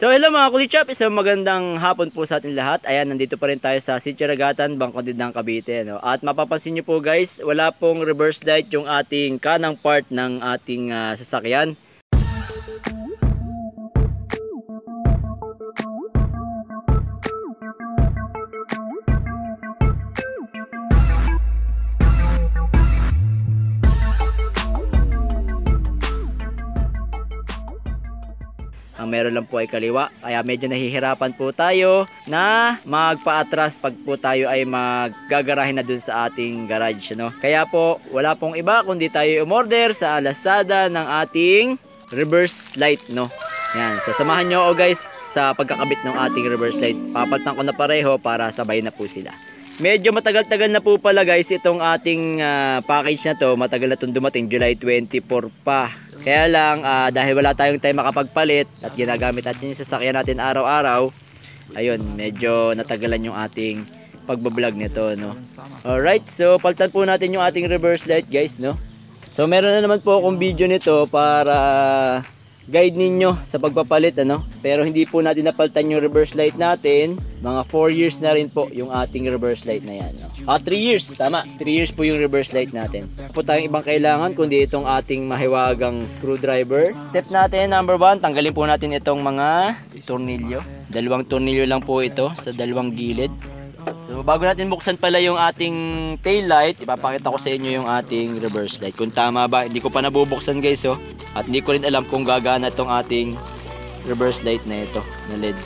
So hello mga kulichap, isang magandang hapon po sa ating lahat. Ayan, nandito pa rin tayo sa Sitio Ragatan, Bangkod ng Cavite. No? At mapapansin nyo po guys, wala pong reverse light yung ating kanang part ng ating sasakyan. Ang meron lang po ay kaliwa, kaya medyo nahihirapan po tayo na magpa-atras pag po tayo ay maggagarahin na dun sa ating garage, no? Kaya po wala pong iba kundi tayo umorder sa Lazada ng ating reverse light, no? Yan, sasamahan nyo ako guys sa pagkakabit ng ating reverse light. Papalitan ko na pareho para sabay na po sila. Medyo matagal-tagal na po pala guys itong ating package na to. Matagal na itong dumating, July 24 pa. Kaya lang dahil wala tayong time makapagpalit at ginagamit natin yung sasakyan natin araw-araw, ayun, medyo natagalan yung ating pagbablog nito, no. Alright, so palitan po natin yung ating reverse light guys, no. So meron na naman po akong video nito para guide ninyo sa pagpapalit, ano. Pero hindi po natin napalitan yung reverse light natin. Mga 4 years na rin po yung ating reverse light na yan, no? 3 years, tama. 3 years po yung reverse light natin. Po tayong ibang kailangan kundi itong ating mahiwagang screwdriver. Step natin, number 1, tanggalin po natin itong mga tornilyo. 2 tornilyo lang po ito sa 2 gilid. So bago natin buksan pala yung ating tail light, ipapakita ko sa inyo yung ating reverse light. Kung tama ba, hindi ko pa nabubuksan guys, oh. At hindi ko rin alam kung gagana itong ating reverse light na ito, na LED.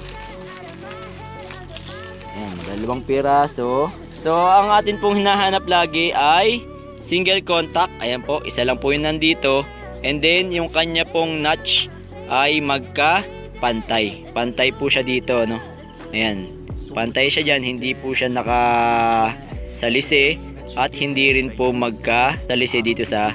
Ayan, 2 piraso. So ang atin pong hinahanap lagi ay single contact. Ayan po, isa lang po yun nandito. And then yung kanya pong notch ay magka-pantay. Pantay po siya dito, no? Ayan, pantay siya dyan, hindi po siya nakasalisi at hindi rin po magkasalisi dito sa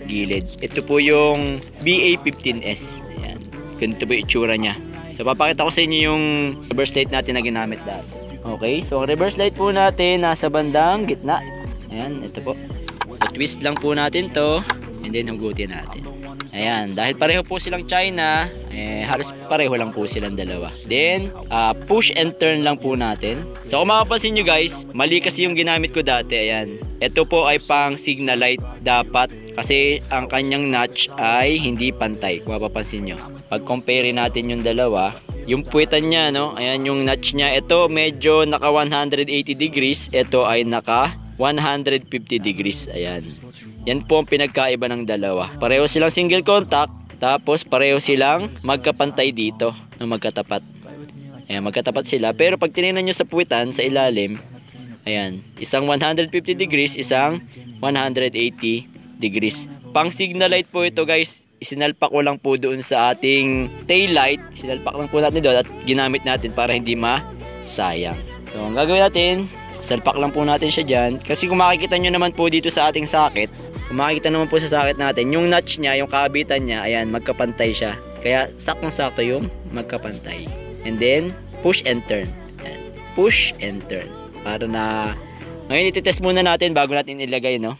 gilid. Ito po yung BA15S. Ayan, ganito po yung itsura nya. So papakita ko sa inyo yung reverse light natin na ginamit dati. Okay, so ang reverse light po natin nasa bandang gitna. Ayan, ito po. So, twist lang po natin to and then hugutin natin. Ayan, dahil pareho po silang China, halos pareho lang po silang dalawa. Then, push and turn lang po natin. So kung makapansin nyo guys, mali kasi yung ginamit ko dati. Ayan, ito po ay pang signal light dapat kasi ang kanyang notch ay hindi pantay. Kung mapapansin nyo, pag compare natin yung dalawa, yung puwitan niya, no? Ayan yung notch niya. Ito medyo naka 180 degrees. Ito ay naka 150 degrees. Ayan. Yan po ang pinagkaiba ng dalawa. Pareho silang single contact. Tapos pareho silang magkapantay dito. No, magkatapat. Ayan, magkatapat sila. Pero pag tinignan nyo sa puwitan, sa ilalim, ayan, isang 150 degrees, isang 180 degrees. Pang signal light po ito guys. Isinalpak ko lang po doon sa ating tail light. Isinalpak lang po natin doon at ginamit natin para hindi masayang. So ang gagawin natin, salpak lang po natin siya dyan. Kasi kung makikita nyo naman po dito sa ating socket, kung makikita naman po sa socket natin, yung notch niya, yung kabitan niya, ayan, magkapantay siya. Kaya saktong-sakto yung magkapantay. And then, push and turn. Ayan. Push and turn. Para na, ngayon ititest muna natin bago natin ilagay, no?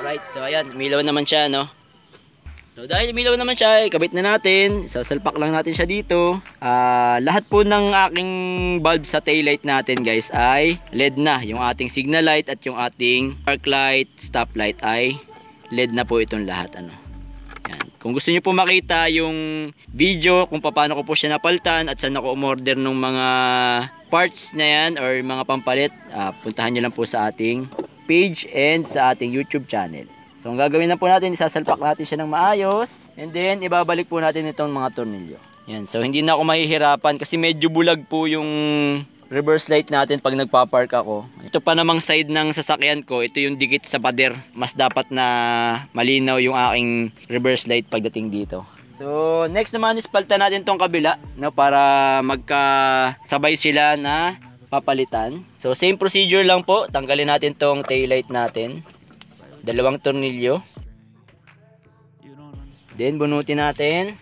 Alright, so ayan, umilaw naman siya, no? So dahil umilaw naman siya, ikabit na natin. Sasalpak lang natin siya dito. Lahat po ng aking bulb sa tail light natin guys ay LED na. Yung ating signal light at yung ating park light, stop light ay LED na po itong lahat, ano? Yan. Kung gusto niyo po makita yung video kung paano ko po siya napalitan at saan ako umorder ng mga parts na yan or mga pampalit, puntahan nyo lang po sa ating page and sa ating YouTube channel. So ang gagawin na po natin, isasalpak natin siya ng maayos and then ibabalik po natin itong mga tornilyo. Yan, so hindi na ako mahihirapan kasi medyo bulag po yung reverse light natin pag nagpa-park ako. Ito pa namang side ng sasakyan ko, ito yung dikit sa pader. Mas dapat na malinaw yung aking reverse light pagdating dito. So next naman is palitan natin tong kabila, no, para magkasabay sila na papalitan. So same procedure lang po, tanggalin natin tong tail light natin. 2 tornilyo. Then bunutin natin.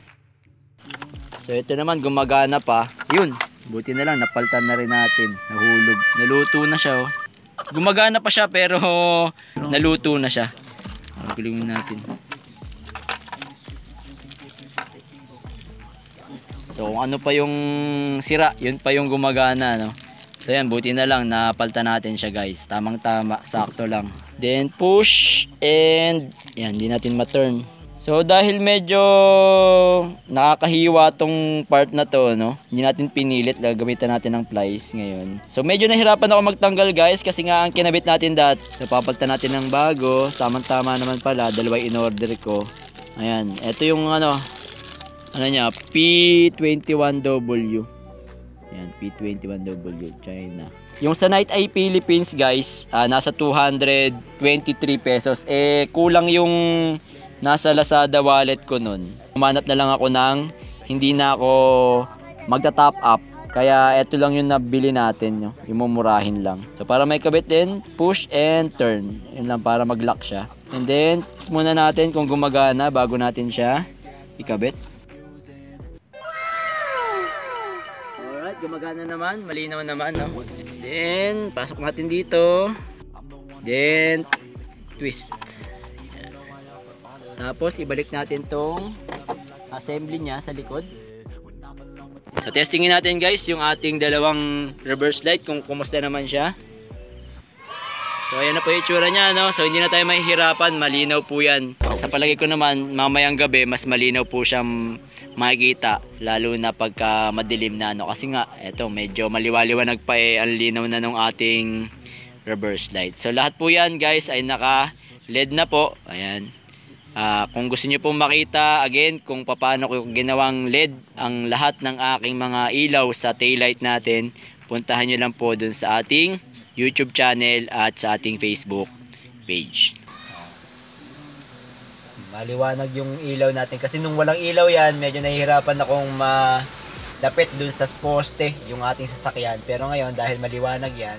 So ito naman gumagana pa. Yun, buti na lang napalitan na rin natin. Nahulog, naluto na siya, oh. Gumagana pa siya pero naluto na siya. Gulungin natin. So kung ano pa yung sira, yun pa yung gumagana, no. So yan, buti na lang napaltan natin siya guys. Tamang tama, sakto lang. Then push and yan, hindi natin ma-turn. So dahil medyo nakakahiwa tong part na to, no, hindi natin pinilit, gagamitan natin ng plies ngayon. So medyo nahirapan ako magtanggal guys kasi nga ang kinabit natin dati. So papalitan natin ng bago, tamang-tama naman pala, dalawa in order ko. Ayan, ito yung ano niya, P21W. Ayan, P21W China. Yung sa Night Eye Philippines guys, nasa 223 pesos. Kulang yung nasa Lazada wallet ko nun. Umanap na lang ako ng hindi na ako magta-top up. Kaya ito lang yung nabili natin, yung mumurahin lang. So para may kabit din, push and turn. Yun lang para mag-lock siya. And then, test muna natin kung gumagana bago natin siya ikabit. Alright, gumagana naman. Malinaw naman, no? Then, pasok natin dito. Then, twist. Tapos ibalik natin tong assembly niya sa likod. So testingin natin guys yung ating dalawang reverse light kung kumusta naman siya. So ayan na po yung itsura niya, no? So hindi na tayo mahihirapan, malinaw po yan. Sa palagay ko naman mamayang gabi mas malinaw po siyang makikita, lalo na pagka madilim na, no? Kasi nga eto medyo maliwaliwanag pa, ang linaw na ng ating reverse light. So lahat po yan guys ay naka LED na po. Ayan. Kung gusto niyo pong makita again kung paano ko ginawang LED ang lahat ng aking mga ilaw sa taillight natin, puntahan niyo lang po dun sa ating YouTube channel at sa ating Facebook page. Maliwanag yung ilaw natin kasi nung walang ilaw yan, medyo nahihirapan akong malapit dun sa poste yung ating sasakyan. Pero ngayon dahil maliwanag yan,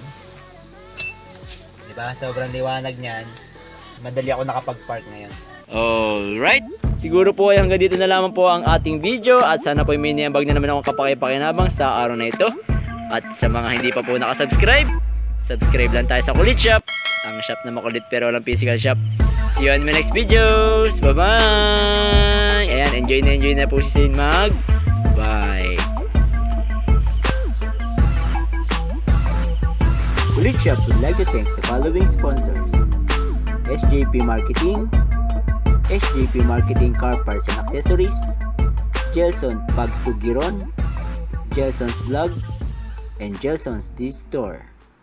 diba? Sobrang liwanag niyan, madali ako nakapag-park ngayon. Alright, siguro po ay hanggang dito na lamang po ang ating video at sana po may niambag na naman akong kapaki-pakinabang sa araw na ito. At sa mga hindi pa po nakasubscribe, subscribe lang tayo sa Kulit Shop, ang shop na makulit pero walang physical shop. See you on my next videos, bye bye. Ayan, enjoy na po si Saint Mag. Bye. Kulit Shop would like to thank the following sponsors: SJP Marketing, SJP Marketing Car Parts and Accessories, Gelson Pagsugiron, Gelson's Vlog, and Gelson's D-Store.